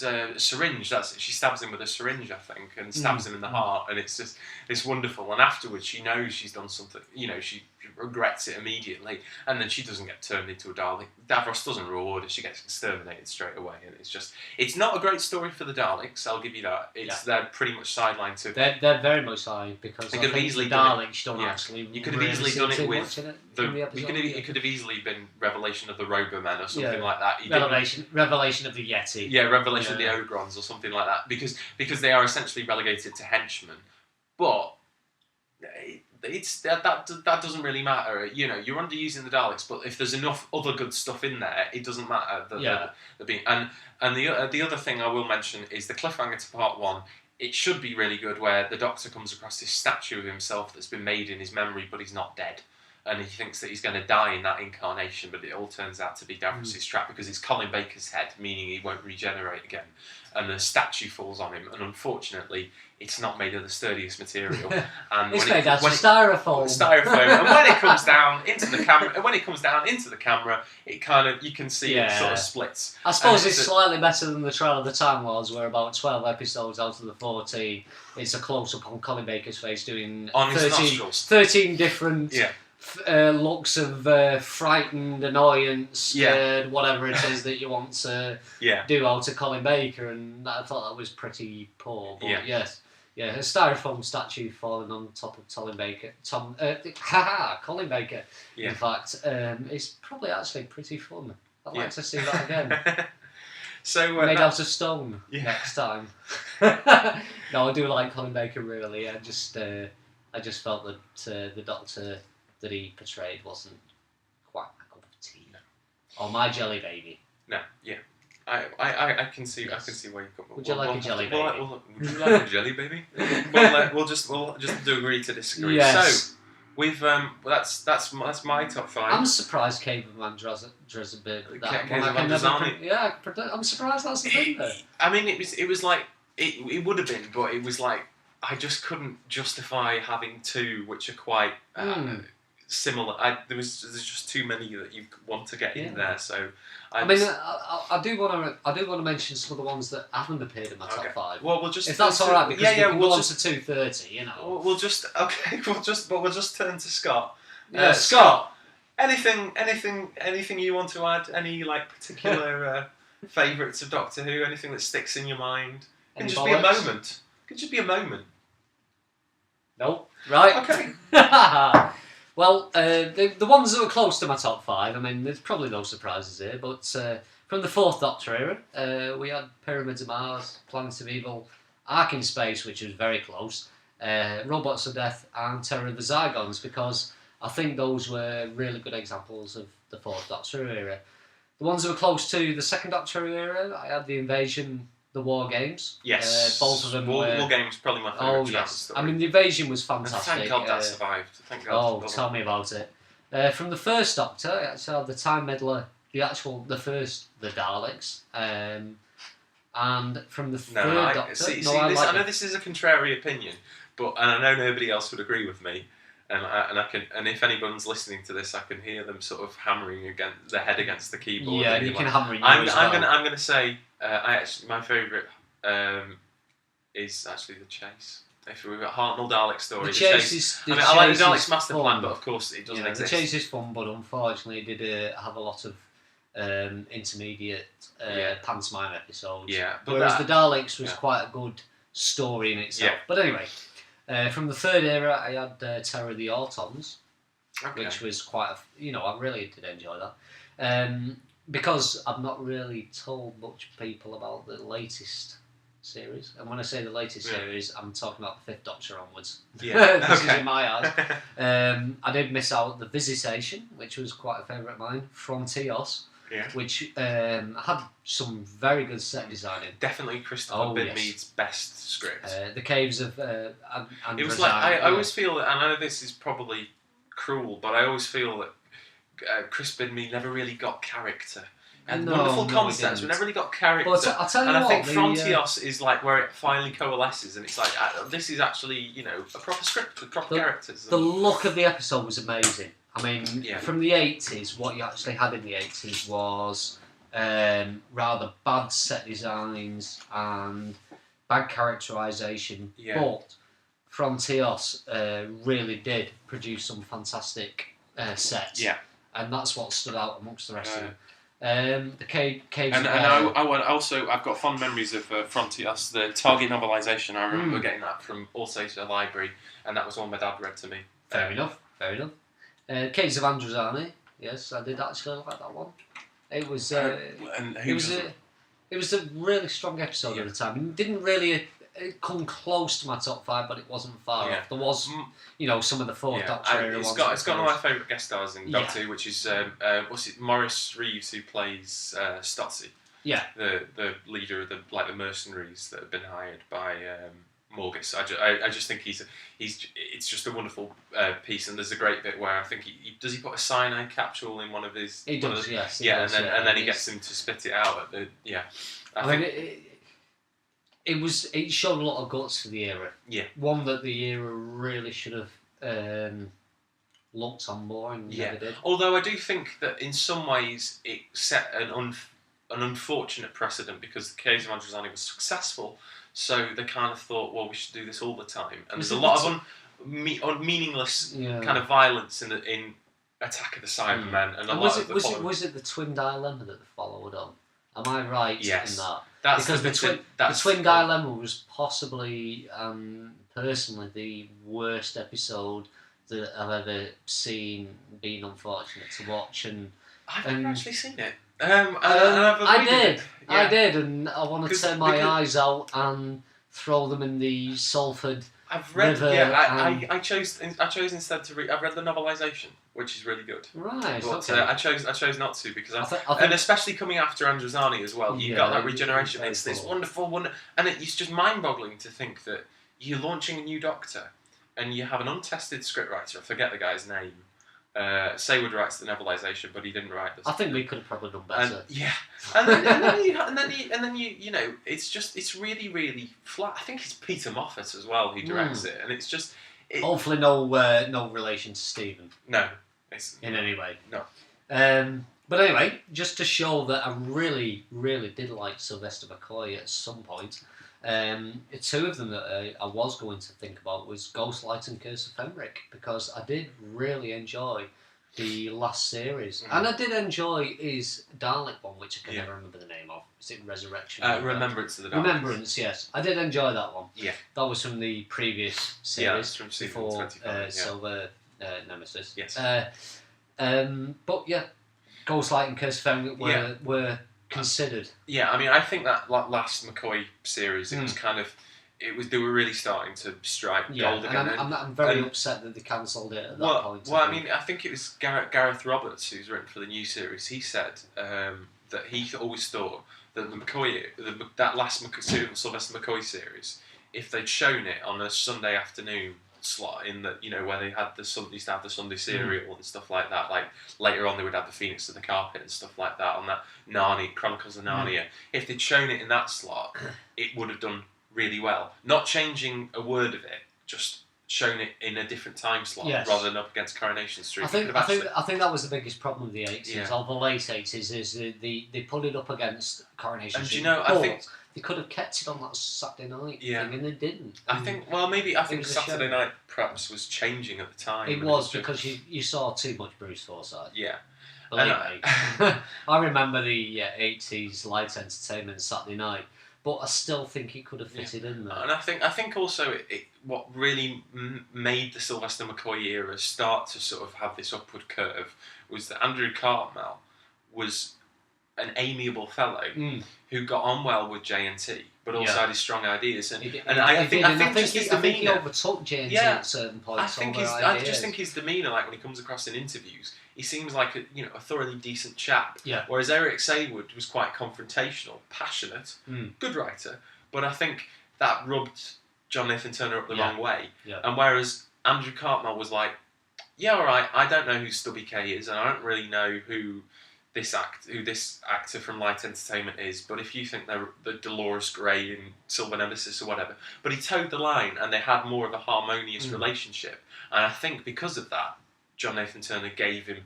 a syringe. She stabs him with a syringe, I think, and stabs him in the heart, and it's just it's wonderful. And afterwards, she knows she's done something. She regrets it immediately, and then she doesn't get turned into a Dalek. Davros doesn't reward her; she gets exterminated straight away. And it's not a great story for the Daleks. I'll give you that. They're pretty much sidelined to. They're very much sidelined because they could have easily Daleks don't actually. You could have easily done it with it could have easily been Revelation of the Robomen or something like that. Revelation of the Yeti. Yeah, Revelation of the Ogrons or something like that, because they are essentially relegated to henchmen, but that doesn't really matter. You're underusing the Daleks, but if there's enough other good stuff in there, it doesn't matter. And the other thing I will mention is the cliffhanger to part 1. It should be really good, where the Doctor comes across this statue of himself that's been made in his memory, but he's not dead. And he thinks that he's going to die in that incarnation, but it all turns out to be Davros' trap, because it's Colin Baker's head, meaning he won't regenerate again. And the statue falls on him, and unfortunately, it's not made of the sturdiest material. And it's made out of styrofoam. And when it comes down into the camera, it kind of, you can see it sort of splits. I suppose it's slightly better than the Trial of the Time Lords, where about 12 episodes out of the 14, it's a close up on Colin Baker's face doing on 13 different. Looks of frightened, annoyance, scared, whatever it is that you want to do out of Colin Baker, and I thought that was pretty poor. But a styrofoam statue falling on top of Colin Baker. Colin Baker. Yeah. In fact, it's probably actually pretty fun. I'd like to see that again. So made out of stone next time. No, I do like Colin Baker really. I just felt that the Doctor that he portrayed wasn't quite a cup of tea. No. Or my jelly baby. No, yeah. I can see where you come from. Would you like a jelly baby? Would you like a jelly baby? We'll just do agree to disagree. Yes. So we've that's my top 5. I'm surprised Caveman Dressenberg. I'm surprised that's the thing there. I mean, it was like it would have been, but it was like I just couldn't justify having 2 which are quite similar. There's just too many that you want to get in there. So I do want to mention some of the ones that haven't appeared in my top 5. Well, we'll just if that's all right, because we can go on to 2:30. We'll just turn to Scott. Scott. Anything you want to add? Any particular favourites of Doctor Who? Anything that sticks in your mind? It can just be a moment. Nope. Right. Okay. Well, the ones that were close to my top 5, I mean, there's probably no surprises here, but from the 4th Doctor era, we had Pyramids of Mars, Planets of Evil, Ark in Space, which was very close, Robots of Death, and Terror of the Zygons, because I think those were really good examples of the 4th Doctor era. The ones that were close to the 2nd Doctor era, I had The Invasion, the War Games. Yes. Both of them War were... Games probably my favourite. Oh, yes. story. I mean, the invasion was And fantastic. thank God that survived. Thank God. Oh, tell me about it. From the first Doctor, I actually had the Time Meddler, the Daleks. And from the third Doctor... I know this is a contrary opinion, and I know nobody else would agree with me. And if anyone's listening to this, I can hear them sort of hammering their head against the keyboard. Yeah, you can hammer it. I'm going to say my favourite is actually the Chase. If we've got Hartnell Dalek story, the Chase I like the Dalek's master plan, but of course it doesn't exist. The Chase is fun, but unfortunately it did have a lot of intermediate pantomime episodes. Yeah, whereas the Daleks was quite a good story in itself. Yeah. But anyway. From the third era, I had Terror of the Autons, which was quite I really did enjoy that. Because I've not really told much people about the latest series. And when I say the latest series, I'm talking about the Fifth Doctor onwards. Yeah. This is in my eyes. I did miss out The Visitation, which was quite a favourite of mine. Frontios. Yeah. Which had some very good set designing. Definitely Christopher Bidmead's best script. The Caves of it was like I always feel that, and I know this is probably cruel, but I always feel that Chris Bidmead never really got character. And wonderful concepts, we never really got character. But I'll tell you and I think Frontios is like where it finally coalesces, and it's like this is actually a proper script with proper characters. The look of the episode was amazing. I mean, from the 80s, what you actually had in the 80s was rather bad set designs and bad characterisation. Yeah. But Frontios really did produce some fantastic sets. Yeah. And that's what stood out amongst the rest of them. The Caves. And I've got fond memories of Frontios, the Target novelisation. I remember getting that from Alsace Library, and that was one my dad read to me. Fair enough. Caves of Androzani, yes, I did actually like that one. It was it was a really strong episode at the time. It didn't really come close to my top 5, but it wasn't far off. There was, some of the Fourth Doctor era ones. It's got one of my favourite guest stars in Doctor Who, which is Maurice Reeves, who plays Stotsy. Yeah, the leader of the mercenaries that have been hired by Morgus. I just think it's just a wonderful piece, and there's a great bit where I think he put a cyanide capsule in one of his. He does, yes. And then he gets him to spit it out. It showed a lot of guts for the era. Yeah, one that the era really should have looked on more and never did. Although I do think that in some ways it set an unfortunate precedent, because the Caves of Androzani was successful. So they kind of thought, well, we should do this all the time. And there's a lot of meaningless kind of violence in Attack of the Cybermen. And was it the Twin Dilemma that they followed on? Am I right in that? Because the Twin Dilemma was possibly, personally, the worst episode that I've ever seen, been unfortunate to watch. And I've never actually seen it. I did, and I want to turn my eyes out and throw them in the Salford River. I chose instead to read. I've read the novelisation, which is really good. Right. But I chose not to, because and especially coming after Androzani as well. You got that regeneration. It's this wonderful, and it's just mind-boggling to think that you're launching a new Doctor, and you have an untested scriptwriter. I forget the guy's name. Saywood writes the novelisation, but he didn't write this. I think we could have probably done better. And then you it's really, really flat. I think it's Peter Moffat as well who directs it, and it's just hopefully no relation to Stephen. No, in any way. No. But anyway, just to show that I really, really did like Sylvester McCoy at some point. Two of them that I was going to think about was Ghostlight and Curse of Fenric, because I did really enjoy the last series. And I did enjoy his Dalek one, which I can never remember the name of. Is it Resurrection? Remembrance of the Daleks. Remembrance, yes. I did enjoy that one. Yeah. That was from the previous series. From before Silver Nemesis. Yes. But yeah, Ghostlight and Curse of Fenric were considered. Yeah, I mean, I think that last McCoy series, it was kind of, they were really starting to strike gold again. I'm very upset that they cancelled it at that point. Well, I mean, I think it was Gareth Roberts who's written for the new series. He said that he always thought that the McCoy, that last Sylvester McCoy series, if they'd shown it on a Sunday afternoon slot in the, where they had used to have the Sunday serial and stuff like that, like later on they would have the Phoenix to the Carpet and stuff like that on that Chronicles of Narnia. If they'd shown it in that slot, it would have done really well. Not changing a word of it, just shown it in a different time slot rather than up against Coronation Street. I think that was the biggest problem of the 80s, or the late 80s, is they put it up against Coronation Street. And I think they could have kept it on that Saturday night thing, and they didn't. I think Saturday night perhaps was changing at the time. It was because you saw too much Bruce Forsyth. Yeah. Believe me. I remember the 80s light entertainment Saturday night, but I still think it could have fitted in there. And I think also what really made the Sylvester McCoy era start to sort of have this upward curve was that Andrew Cartmel was an amiable fellow who got on well with J&T, but also had his strong ideas. I think he overtook J&T at certain points. I just think his demeanour, like when he comes across in interviews, he seems like a thoroughly decent chap. Yeah. Whereas Eric Saywood was quite confrontational, passionate, good writer, but I think that rubbed John Nathan Turner up the wrong way. Yeah. And whereas Andrew Cartmel was like, yeah, all right, I don't know who Stubby K is, and I don't really know who this actor from Light Entertainment is, but if you think they're the Dolores Gray in Silver Nemesis or whatever, but he towed the line and they had more of a harmonious relationship, and I think because of that, John Nathan Turner gave him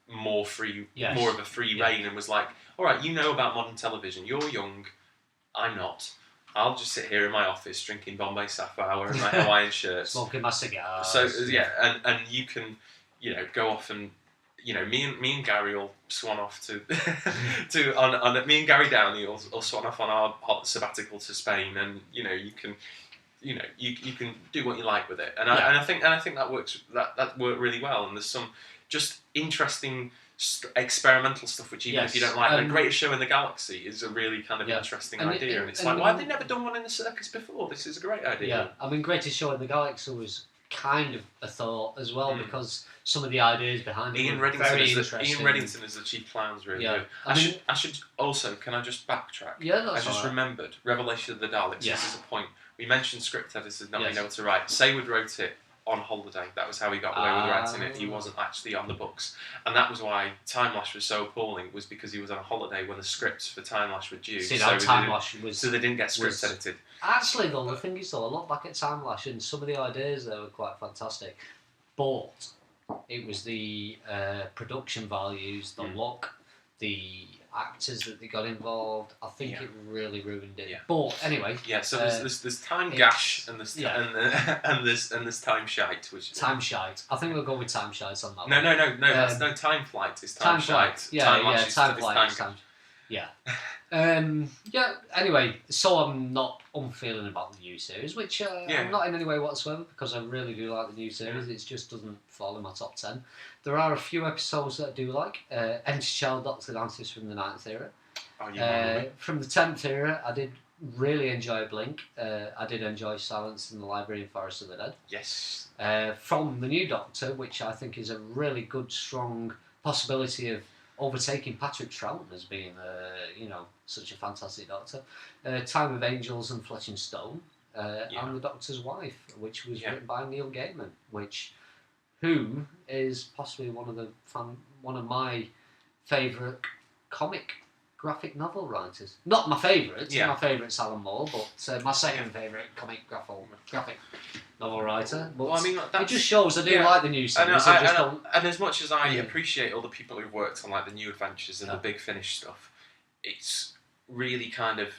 more of a free rein and was like, all right, you know about modern television, you're young, I'm not. I'll just sit here in my office drinking Bombay Sapphire, wearing my Hawaiian shirts, smoking my cigars. So and you can, go off and. Me and Gary will swan off to me and Gary Downey will swan off on our hot sabbatical to Spain, and you can do what you like with it, and I think that works. That worked really well, and there's some just interesting experimental stuff which even if you don't like, the Greatest Show in the Galaxy is a really kind of interesting idea, and it's like, why have they never done one in the circus before? This is a great idea. Yeah, I mean, Greatest Show in the Galaxy was kind of a thought as well because some of the ideas behind it were very interesting. Ian Reddington as the chief clown's really good. I should also, can I just backtrack? Yeah, that's I just remembered Revelation of the Daleks. Yeah. This is a point. We mentioned script editors not being able to write. Saywood wrote it on holiday. That was how he got away with writing it. He wasn't actually on the books, and that was why Time Lash was so appalling. Was because he was on a holiday when the scripts for Time Lash were due. So they didn't get scripts edited. Actually, though, the thing is, though, I look back at Time Lash and some of the ideas there were quite fantastic, but it was the production values, the look, the actors that they got involved. I think it really ruined it. Yeah. But anyway, so there's time gash and there's and there's time shite, which time shite. I think we'll go with time shite on that. No. That's no time flight. It's time shite. Time flight. Anyway, so I'm not unfeeling about the new series, which I'm not in any way whatsoever, because I really do like the new series. It just doesn't fall in my top 10. There are a few episodes that I do like. Empty Child, Dr. Dances from the 9th era. From the 10th era, I did really enjoy Blink. I did enjoy Silence in the Library and Forest of the Dead. Yes. From the new Doctor, which I think is a really good, strong possibility of overtaking Patrick Troughton as being, such a fantastic Doctor. Time of Angels and Flesh and Stone, and The Doctor's Wife, which was written by Neil Gaiman, who is possibly one of my favourite comic graphic novel writers. Not my favourite. My favourite's Alan Moore, but my second favourite comic graphic novel writer. But it just shows I do like the new series. And as much as I appreciate all the people who've worked on like the New Adventures and the Big Finish stuff, it's really kind of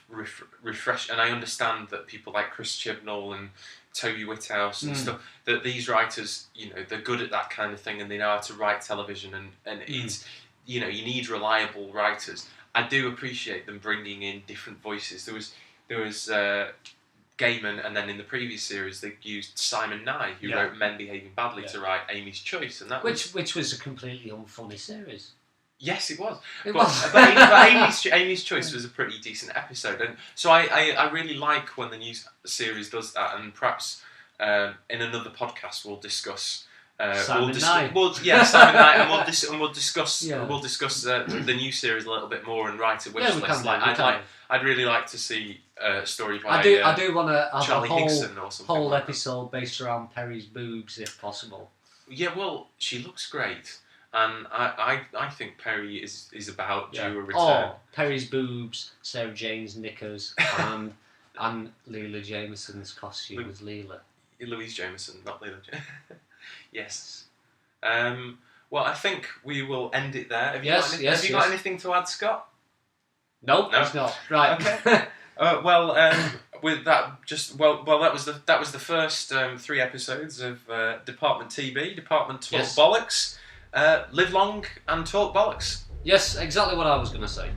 refresh. And I understand that people like Chris Chibnall and Toby Whithouse and stuff, that these writers, they're good at that kind of thing and they know how to write television, and it's, you need reliable writers. I do appreciate them bringing in different voices. There was Gaiman, and then in the previous series they used Simon Nye, who wrote Men Behaving Badly, to write Amy's Choice, and that which was a completely unfunny series. Yes, it was. But Amy's Choice was a pretty decent episode, and so I really like when the new series does that, and perhaps in another podcast we'll discuss Simon Knight. Simon Knight, and we'll discuss Yeah. the new series a little bit more and write a wish list. I'd really like to see a story by I do want to have Charlie a whole, Hickson or something whole like episode based around Perry's boobs, if possible. Yeah, well, she looks great, and I think Perry is about due a return. Oh, Perry's boobs, Sarah Jane's knickers, and Leela Jameson's costume as Leela. Louise Jameson, not Leela. Yes. Well, I think we will end it there. Have you got anything to add, Scott? No, it's not. Right. Okay. With that, that was the first 3 episodes of Department TB, Department Talk Bollocks. Live long and talk bollocks. Yes, exactly what I was going to say.